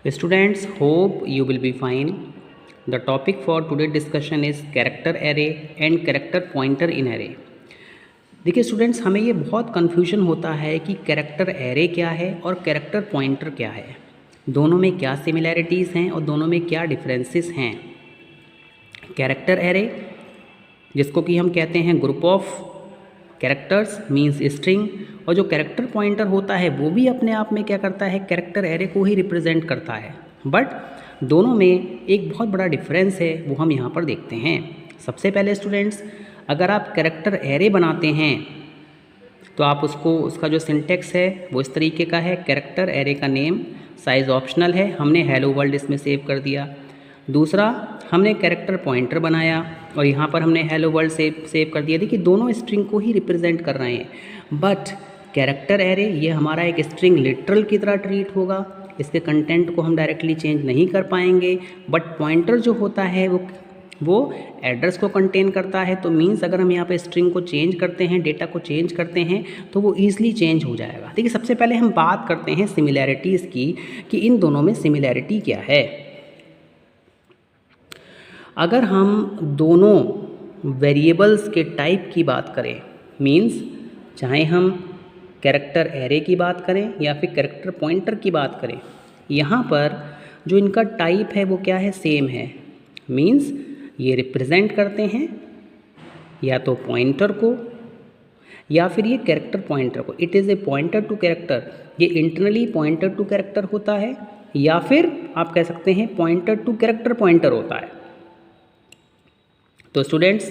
Students, hope you will be fine. The topic for today's discussion is character array and character pointer in array. देखिए students, हमें ये बहुत confusion होता है कि कैरेक्टर एरे क्या है और कैरेक्टर पॉइंटर क्या है, दोनों में क्या सिमिलैरिटीज़ हैं और दोनों में क्या डिफरेंसेस हैं। कैरेक्टर एरे, जिसको कि हम कहते हैं group of characters means string, और जो कैरेक्टर पॉइंटर होता है वो भी अपने आप में क्या करता है, कैरेक्टर एरे को ही रिप्रेजेंट करता है। बट दोनों में एक बहुत बड़ा डिफरेंस है, वो हम यहाँ पर देखते हैं। सबसे पहले स्टूडेंट्स, अगर आप कैरेक्टर एरे बनाते हैं तो आप उसका जो सिंटेक्स है वो इस तरीके का है। कैरेक्टर एरे का नेम साइज़ ऑप्शनल है, हमने हेलो वर्ल्ड इसमें सेव कर दिया। दूसरा, हमने कैरेक्टर पॉइंटर बनाया और यहाँ पर हमने हेलो वर्ल्ड सेव कर दिया। देखिए दोनों स्ट्रिंग को ही रिप्रेजेंट कर रहे हैं। बट कैरेक्टर एरे ये हमारा एक स्ट्रिंग लिटरल की तरह ट्रीट होगा, इसके कंटेंट को हम डायरेक्टली चेंज नहीं कर पाएंगे। बट पॉइंटर जो होता है वो एड्रेस को कंटेन करता है, तो मीन्स अगर हम यहाँ पे स्ट्रिंग को चेंज करते हैं, डेटा को चेंज करते हैं, तो वो ईजिली चेंज हो जाएगा। देखिए सबसे पहले हम बात करते हैं सिमिलैरिटीज़ की कि इन दोनों में सिमिलैरिटी क्या है। अगर हम दोनों वेरिएबल्स के टाइप की बात करें, मीन्स चाहे हम कैरेक्टर एरे की बात करें या फिर कैरेक्टर पॉइंटर की बात करें, यहाँ पर जो इनका टाइप है वो क्या है, सेम है। मीन्स ये रिप्रेजेंट करते हैं या तो पॉइंटर को या फिर ये कैरेक्टर पॉइंटर को। It is a pointer to character, ये इंटरनली पॉइंटर टू कैरेक्टर होता है या फिर आप कह सकते हैं पॉइंटर टू कैरेक्टर पॉइंटर होता है। तो students,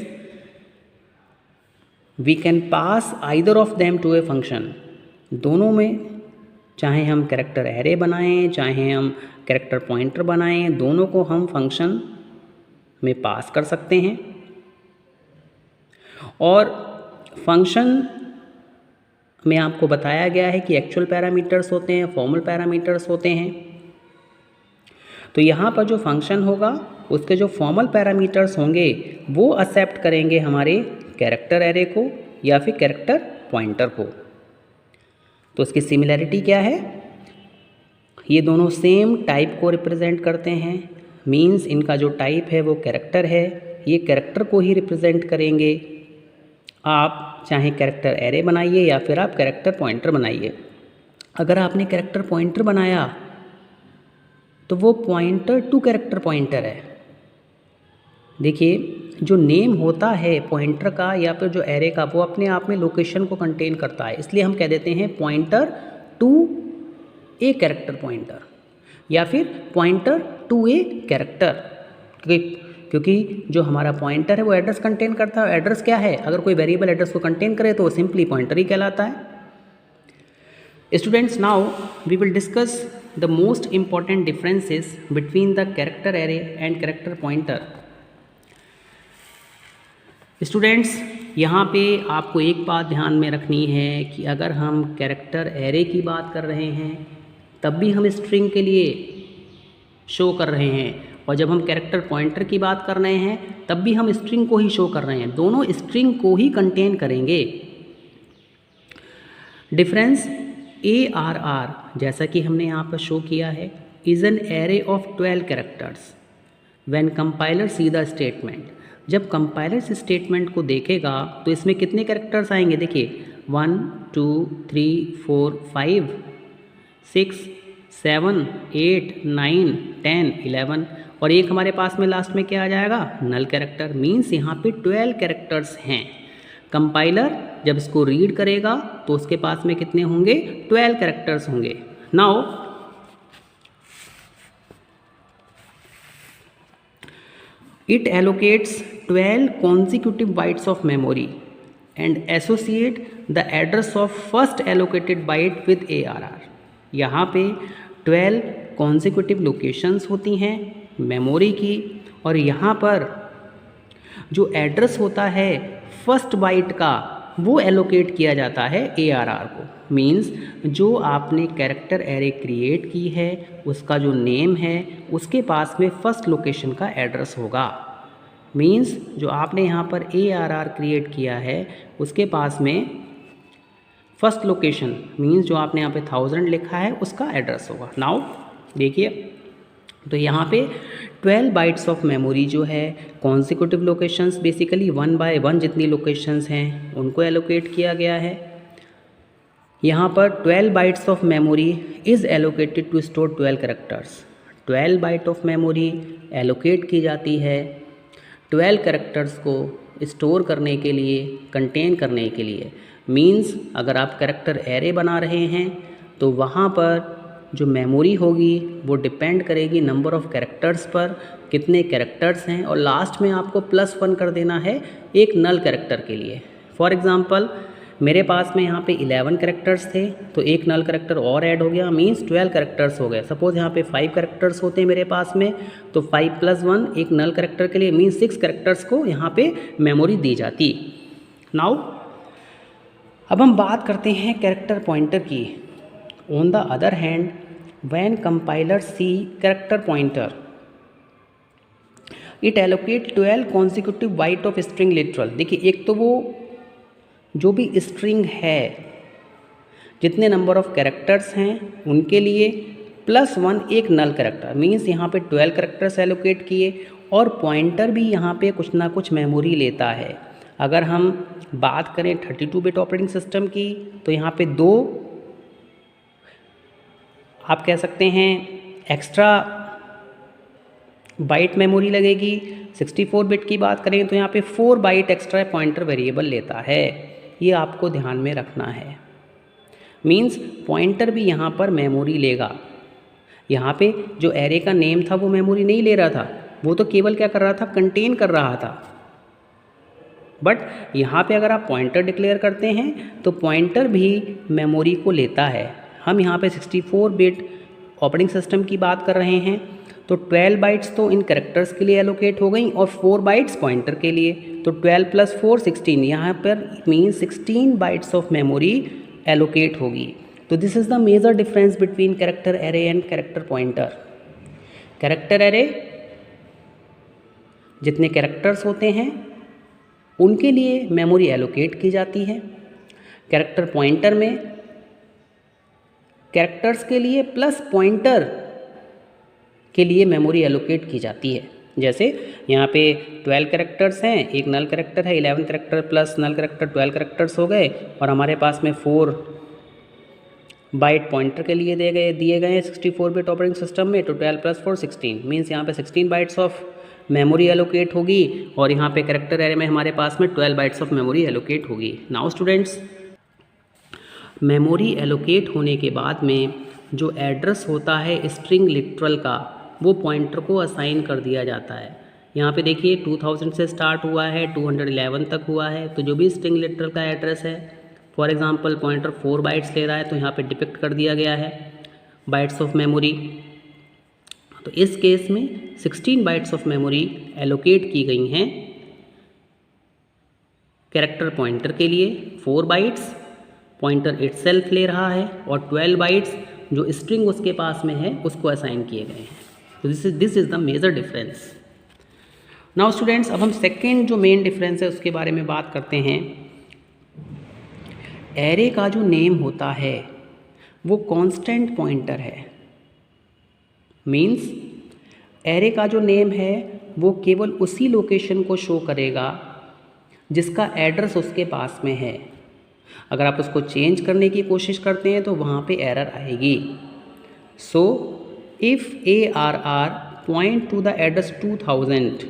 we can pass either of them to a function. दोनों में चाहे हम कैरेक्टर एरे बनाएं चाहे हम कैरेक्टर पॉइंटर बनाएं, दोनों को हम फंक्शन में पास कर सकते हैं। और फंक्शन में आपको बताया गया है कि एक्चुअल पैरामीटर्स होते हैं, फॉर्मल पैरामीटर्स होते हैं। तो यहाँ पर जो फंक्शन होगा उसके जो फॉर्मल पैरामीटर्स होंगे वो एक्सेप्ट करेंगे हमारे कैरेक्टर एरे को या फिर कैरेक्टर पॉइंटर को। तो इसकी सिमिलैरिटी क्या है, ये दोनों सेम टाइप को रिप्रेजेंट करते हैं। मीन्स इनका जो टाइप है वो कैरेक्टर है, ये कैरेक्टर को ही रिप्रेजेंट करेंगे। आप चाहे कैरेक्टर एरे बनाइए या फिर आप कैरेक्टर पॉइंटर बनाइए। अगर आपने कैरेक्टर पॉइंटर बनाया तो वो पॉइंटर टू कैरेक्टर पॉइंटर है। देखिए जो नेम होता है पॉइंटर का या फिर जो एरे का, वो अपने आप में लोकेशन को कंटेन करता है, इसलिए हम कह देते हैं pointer to a character pointer या फिर पॉइंटर टू ए कैरेक्टर। क्योंकि जो हमारा पॉइंटर है वो एड्रेस कंटेन करता है। एड्रेस क्या है, अगर कोई वेरिएबल एड्रेस को कंटेन करे तो वो सिंपली पॉइंटर ही कहलाता है। Students, now we will discuss the most important differences between the character array and character pointer. Students, यहाँ पे आपको एक बात ध्यान में रखनी है कि अगर हम कैरेक्टर एरे की बात कर रहे हैं तब भी हम स्ट्रिंग के लिए शो कर रहे हैं, और जब हम कैरेक्टर पॉइंटर की बात कर रहे हैं तब भी हम स्ट्रिंग को ही शो कर रहे हैं। दोनों स्ट्रिंग को ही कंटेन करेंगे। डिफरेंस ARR, जैसा कि हमने यहाँ पर शो किया है, is an array of 12 characters when compiler see the statement. जब कंपाइलर इस स्टेटमेंट को देखेगा तो इसमें कितने कैरेक्टर्स आएंगे, देखिए 1 2 3 4 5 6 7 8 9 10 11, और एक हमारे पास में लास्ट में क्या आ जाएगा, नल कैरेक्टर। मीन्स यहाँ पे 12 कैरेक्टर्स हैं। कंपाइलर जब इसको रीड करेगा तो उसके पास में कितने होंगे, 12 कैरेक्टर्स होंगे। Now it allocates 12 consecutive bytes of memory and associate the address of first allocated byte with ARR। यहाँ पे 12 consecutive locations होती हैं मेमोरी की, और यहाँ पर जो एड्रेस होता है फर्स्ट बाइट का वो एलोकेट किया जाता है ARR को। मीन्स जो आपने कैरेक्टर एरे क्रिएट की है उसका जो नेम है उसके पास में फर्स्ट लोकेशन का एड्रेस होगा। मीन्स जो आपने यहाँ पर ARR क्रिएट किया है उसके पास में फर्स्ट लोकेशन मीन्स जो आपने यहाँ पे 1000 लिखा है उसका एड्रेस होगा। नाउ देखिए तो यहाँ पे 12 बाइट्स ऑफ मेमोरी जो है कॉन्सिक्यूटिव लोकेशंस बेसिकली 1 बाय 1 जितनी लोकेशंस हैं उनको एलोकेट किया गया है। यहाँ पर 12 bytes of memory is allocated to store 12 characters. 12 byte of memory allocate की जाती है 12 कैरेक्टर्स को स्टोर करने के लिए, कंटेन करने के लिए। मीन्स अगर आप कैरेक्टर एरे बना रहे हैं तो वहाँ पर जो मेमोरी होगी वो डिपेंड करेगी नंबर ऑफ़ कैरेक्टर्स पर, कितने कैरेक्टर्स हैं, और लास्ट में आपको +1 कर देना है एक नल कैरेक्टर के लिए। फॉर एग्ज़ाम्पल मेरे पास में यहाँ पे 11 कैरेक्टर्स थे तो एक नल कैरेक्टर और ऐड हो गया, मीन्स 12 कैरेक्टर्स हो गए। सपोज़ यहाँ पे 5 कैरेक्टर्स होते हैं मेरे पास में, तो 5 + 1 एक नल कैरेक्टर के लिए, मीन्स 6 कैरेक्टर्स को यहाँ पे मेमोरी दी जाती। नाउ अब हम बात करते हैं कैरेक्टर पॉइंटर की। On the other hand when compiler see character pointer it allocate 12 consecutive byte of string literal. देखिए एक तो वो जो भी स्ट्रिंग है जितने नंबर ऑफ़ कैरेक्टर्स हैं उनके लिए +1 एक नल कैरेक्टर, मीन्स यहाँ पे 12 कैरेक्टर्स एलोकेट किए, और पॉइंटर भी यहाँ पे कुछ ना कुछ मेमोरी लेता है। अगर हम बात करें 32 बिट ऑपरेटिंग सिस्टम की तो यहाँ पे 2 आप कह सकते हैं एक्स्ट्रा बाइट मेमोरी लगेगी। 64 बिट की बात करें तो यहाँ पे 4 बाइट एक्स्ट्रा पॉइंटर वेरिएबल लेता है। ये आपको ध्यान में रखना है। मीन्स पॉइंटर भी यहाँ पर मेमोरी लेगा। यहाँ पे जो एरे का नेम था वो मेमोरी नहीं ले रहा था, वो तो केवल क्या कर रहा था, कंटेन कर रहा था। बट यहाँ पे अगर आप पॉइंटर डिक्लेयर करते हैं तो पॉइंटर भी मेमोरी को लेता है। हम यहाँ पे 64 बिट ऑपरेटिंग सिस्टम की बात कर रहे हैं तो 12 बाइट्स तो इन कैरेक्टर्स के लिए एलोकेट हो गई और 4 बाइट्स पॉइंटर के लिए, तो 12 + 4 16, यहाँ पर mean 16 bytes of memory allocate होगी। तो this is the major difference between character array and character pointer. Character array जितने कैरेक्टर्स होते हैं उनके लिए मेमोरी एलोकेट की जाती है। कैरेक्टर पॉइंटर में कैरेक्टर्स के लिए प्लस पॉइंटर के लिए मेमोरी एलोकेट की जाती है। जैसे यहाँ पे 12 कैरेक्टर्स हैं, एक नल कैरेक्टर है, 11 character plus null character 12 characters हो गए, और हमारे पास में 4 बाइट पॉइंटर के लिए दिए गए हैं 64 बिट ऑपरेटिंग सिस्टम में। तो 12 + 4 16, मीन्स यहाँ पे 16 बाइट्स ऑफ मेमोरी एलोकेट होगी, और यहाँ पे कैरेक्टर एरे में हमारे पास में 12 बाइट्स ऑफ मेमोरी एलोकेट होगी। नाउ स्टूडेंट्स, मेमोरी एलोकेट होने के बाद में जो एड्रेस होता है स्ट्रिंग लिटरल का, वो पॉइंटर को असाइन कर दिया जाता है। यहाँ पे देखिए 2000 से स्टार्ट हुआ है, 211 तक हुआ है, तो जो भी स्ट्रिंग लिटरल का एड्रेस है, फॉर एग्जांपल पॉइंटर 4 बाइट्स ले रहा है तो यहाँ पे डिपिक्ट कर दिया गया है बाइट्स ऑफ मेमोरी। तो इस केस में 16 बाइट्स ऑफ मेमोरी एलोकेट की गई हैं कैरेक्टर पॉइंटर के लिए। 4 बाइट्स पॉइंटर इटसेल्फ ले रहा है और 12 बाइट्स जो स्ट्रिंग उसके पास में है उसको असाइन किए गए हैं। तो this is the major difference. Now students, अब हम सेकेंड जो मेन डिफरेंस है उसके बारे में बात करते हैं। एरे का जो नेम होता है वो कांस्टेंट पॉइंटर है। मीन्स एरे का जो नेम है वो केवल उसी लोकेशन को शो करेगा जिसका एड्रेस उसके पास में है। अगर आप उसको चेंज करने की कोशिश करते हैं तो वहाँ पे एरर आएगी। So if ARR point to the address 2000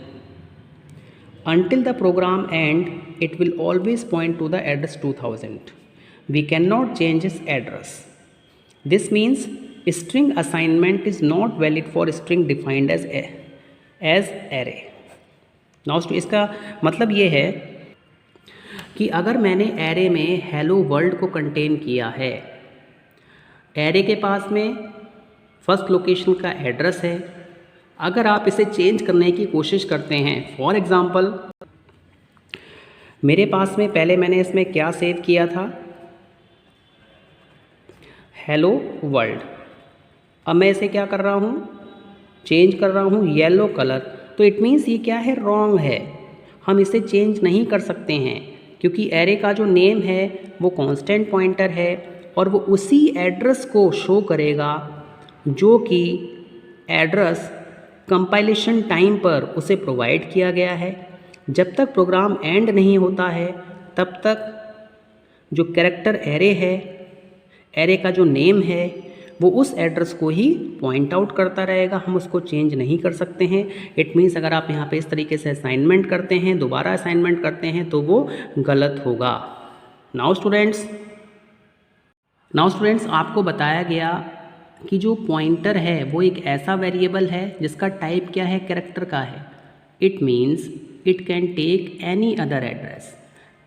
until the program end, it will always point to the address 2000. We cannot change its address. This means string assignment is not valid for string defined as array. Now इसका मतलब ये है कि अगर मैंने array में hello world को contain किया है, एरे के पास में फर्स्ट लोकेशन का एड्रेस है, अगर आप इसे चेंज करने की कोशिश करते हैं, फॉर एग्ज़ाम्पल मेरे पास में पहले मैंने इसमें क्या सेव किया था, हेलो वर्ल्ड। अब मैं इसे क्या कर रहा हूँ, चेंज कर रहा हूँ येलो कलर, तो इट मीन्स ये क्या है, रॉन्ग है। हम इसे चेंज नहीं कर सकते हैं क्योंकि एरे का जो नेम है वो कांस्टेंट पॉइंटर है और वो उसी एड्रेस को शो करेगा जो कि एड्रेस कंपाइलेशन टाइम पर उसे प्रोवाइड किया गया है। जब तक प्रोग्राम एंड नहीं होता है तब तक जो कैरेक्टर एरे है, एरे का जो नेम है वो उस एड्रेस को ही पॉइंट आउट करता रहेगा, हम उसको चेंज नहीं कर सकते हैं। इट मीन्स अगर आप यहाँ पे इस तरीके से असाइनमेंट करते हैं, दोबारा असाइनमेंट करते हैं तो वो गलत होगा। नाउ स्टूडेंट्स आपको बताया गया कि जो पॉइंटर है वो एक ऐसा वेरिएबल है जिसका टाइप क्या है, कैरेक्टर का है। It means it can take any other address.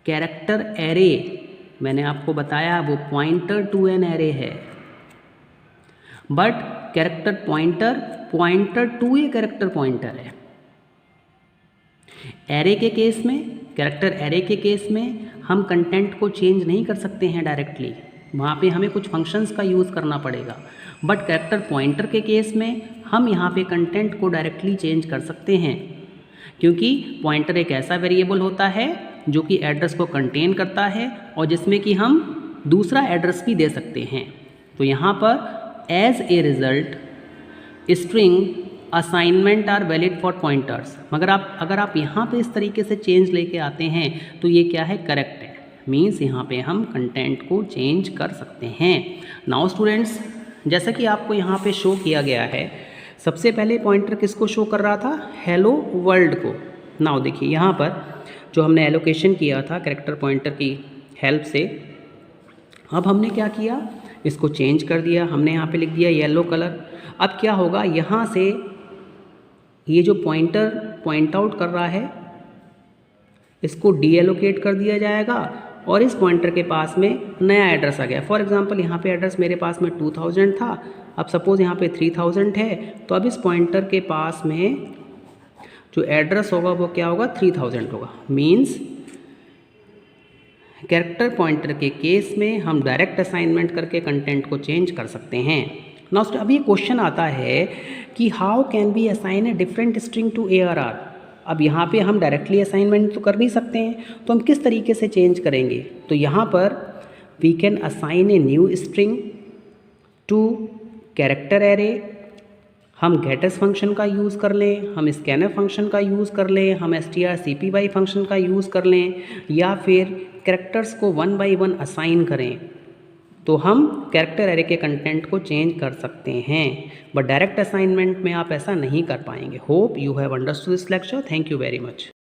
Character array मैंने आपको बताया वो पॉइंटर टू एन एरे है, but character pointer pointer to a character pointer है। एरे के केस में, कैरेक्टर एरे के केस में हम कंटेंट को चेंज नहीं कर सकते हैं डायरेक्टली, वहाँ पे हमें कुछ फंक्शंस का यूज़ करना पड़ेगा। बट कैरेक्टर पॉइंटर के केस में हम यहाँ पे कंटेंट को डायरेक्टली चेंज कर सकते हैं, क्योंकि पॉइंटर एक ऐसा वेरिएबल होता है जो कि एड्रेस को कंटेन करता है और जिसमें कि हम दूसरा एड्रेस भी दे सकते हैं। तो यहाँ पर as a result string assignment are valid for pointers. मगर अगर आप यहाँ पे इस तरीके से चेंज लेके आते हैं तो ये क्या है, करेक्ट है। मीन्स यहाँ पे हम कंटेंट को चेंज कर सकते हैं। नाउ स्टूडेंट्स, जैसा कि आपको यहाँ पे शो किया गया है, सबसे पहले पॉइंटर किसको शो कर रहा था, हेलो वर्ल्ड को। नाउ देखिए यहाँ पर जो हमने एलोकेशन किया था कैरेक्टर पॉइंटर की हेल्प से, अब हमने क्या किया, इसको चेंज कर दिया। हमने यहाँ पे लिख दिया येलो कलर। अब क्या होगा, यहाँ से ये जो पॉइंटर पॉइंट आउट कर रहा है इसको डी एलोकेट कर दिया जाएगा और इस पॉइंटर के पास में नया एड्रेस आ गया। फॉर एग्जांपल यहाँ पे एड्रेस मेरे पास में 2000 था, अब सपोज़ यहाँ पे 3000 है, तो अब इस पॉइंटर के पास में जो एड्रेस होगा वो क्या होगा, 3000 होगा। मीन्स कैरेक्टर पॉइंटर के केस में हम डायरेक्ट असाइनमेंट करके कंटेंट को चेंज कर सकते हैं। नाउ अब ये क्वेश्चन आता है कि how can be assign a different string to ARR। अब यहाँ पे हम डायरेक्टली असाइनमेंट तो कर नहीं सकते हैं, तो हम किस तरीके से चेंज करेंगे। तो यहाँ पर we can assign a new string to character array. हम गेटर्स फंक्शन का यूज़ कर लें, हम स्कैनर फंक्शन का यूज़ कर लें, हम strcpy फंक्शन का यूज़ कर लें, या फिर कैरेक्टर्स को 1 by 1 असाइन करें, तो हम कैरेक्टर एरे के कंटेंट को चेंज कर सकते हैं। बट डायरेक्ट असाइनमेंट में आप ऐसा नहीं कर पाएंगे। Hope you have understood this lecture. Thank you very much.